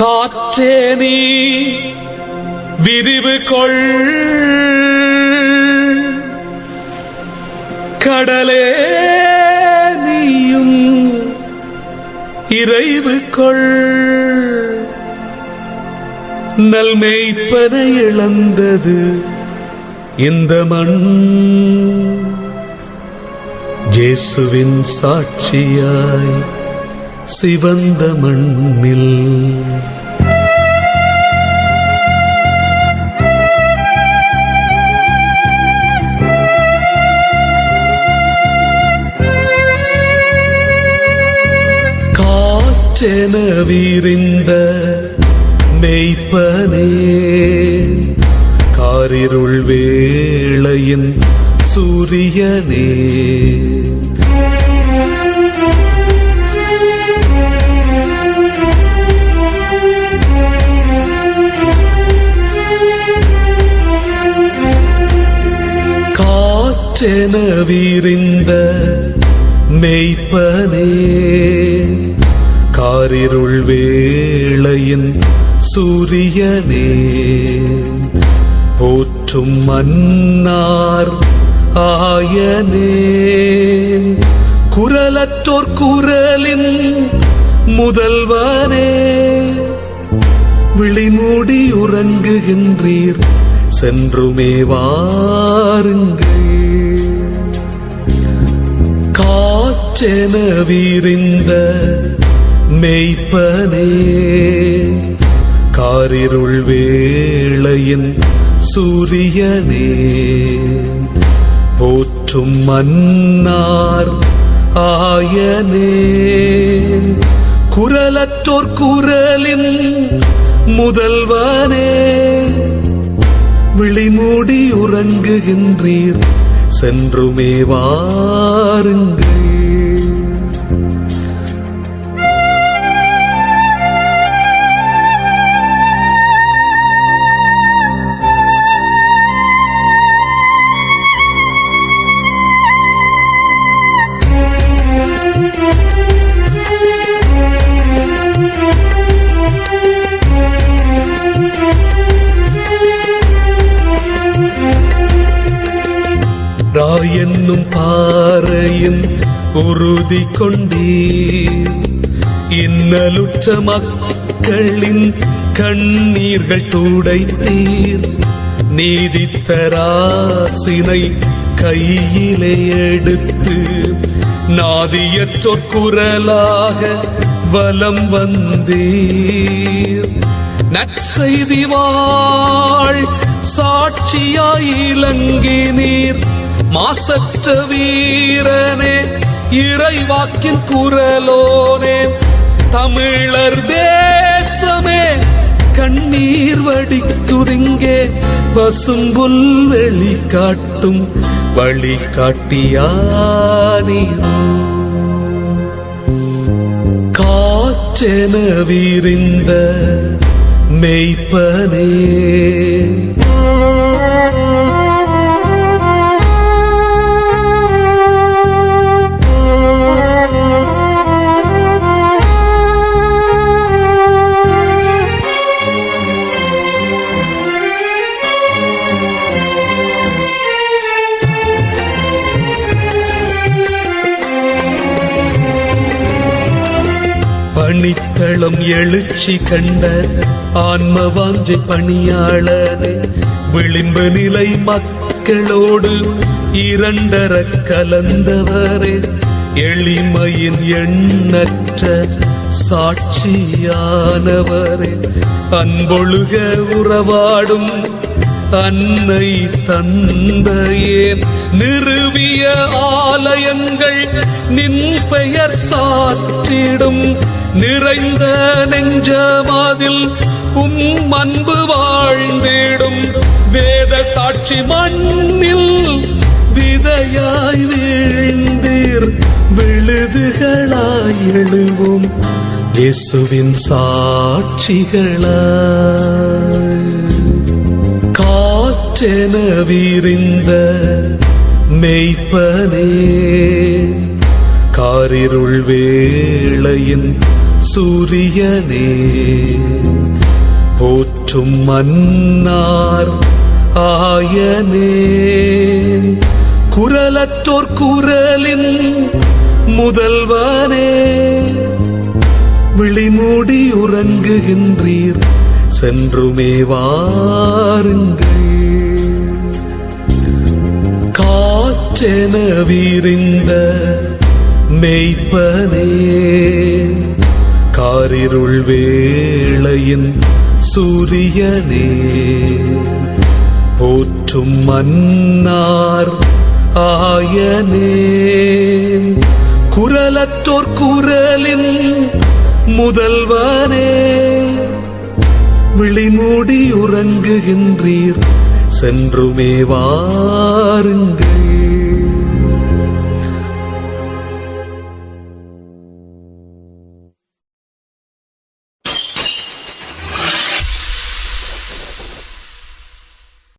காற்றே நீ விரிவு கொள், கடலே நீயும் இறைவு கொள். நல்மேய்ப்பனை இழந்தது இந்த மண், இயேசுவின் சாட்சியாய் சிவந்த மண்ணில். காற்றென வீரிந்த மெய்ப்பனே, காரிருள் வேளையின் சூரியனே, காற்றென வீரிந்த மெய்ப்பனே, காரிருள் வேளையின் சூரியனே, போற்றும் மன்னார் ஆயனே, குரலற்றோர் குரலின் முதல்வனே, விழிமூடி உறங்குகின்றீர் சென்றுமே வாருங்கள். காற்றென வீரிந்த மெய்ப்பனே, காரிருள் வேளையின் சூரியனே, போற்றும் மன்னார் ஆயனே, குரலற்றோர் குரலின் முதல்வனே, விழிமூடி உறங்குகின்றீர் சென்றுமே வாருங்கள். என்னும் பாறையின் உறுதி கொண்டீர், இன்னலுற்ற மக்களின் கண்ணீர்கள் துடைத்தீர், நீதி தராசினை கையிலே எடுத்து நாதியற்றோர் குரலாக வலம் வந்தீர், நற்செய்தி வாழ் சாட்சியாய் இலங்கினீர், மாசற்ற வீரனே இறைவாக்கின் குரலோனே, தமிழர் தேசமே கண்ணீர் வடிக்குதிங்கே, பசும்புல் வெளி காட்டும் வழிகாட்டியானீரோ. காற்றென வீரிந்த மெய்ப்பனே, பணித்தளம் எழுச்சி கண்ட ஆன்மவாஞ்சை பணியாளனே, விளிம்பு நிலை மக்களோடு இரண்டர கலந்தவரே, எளிமையின் எண்ணற்ற சாட்சியானவரே, அன்பொழுக உறவாடும் அன்னை தந்தையே, நிறுவிய ஆலயங்கள் நின் பெயர் சாற்றிடும், நிறைந்த நெஞ்சமதில் அன்பு வாழ்ந்திடும், வேத சாட்சி மண்ணில் விதையாய் வீழ்ந்தீர், விழுதுகளாய் எழுவும் இயேசுவின் சாட்சிகளாய். காற்றென வீரிந்த மெய்ப்பனே, காரிருள் வேளையின் சூரியனே, போற்றும் மன்னார் ஆயனே, குரலற்றோர் குரலின் முதல்வனே, விழிமூடி உறங்குகின்றீர் சென்றுமே வாருங்கள். காற்றென விரிந்த மேய்ப்பனே, காரிருள் வேளையின் சூரியனே, போற்றும் மன்னார் ஆயனே, குரலற்றோர் குரலின் முதல்வனே, விழிமூடி உறங்குகின்றீர் சென்றுமே வாருங்கள்.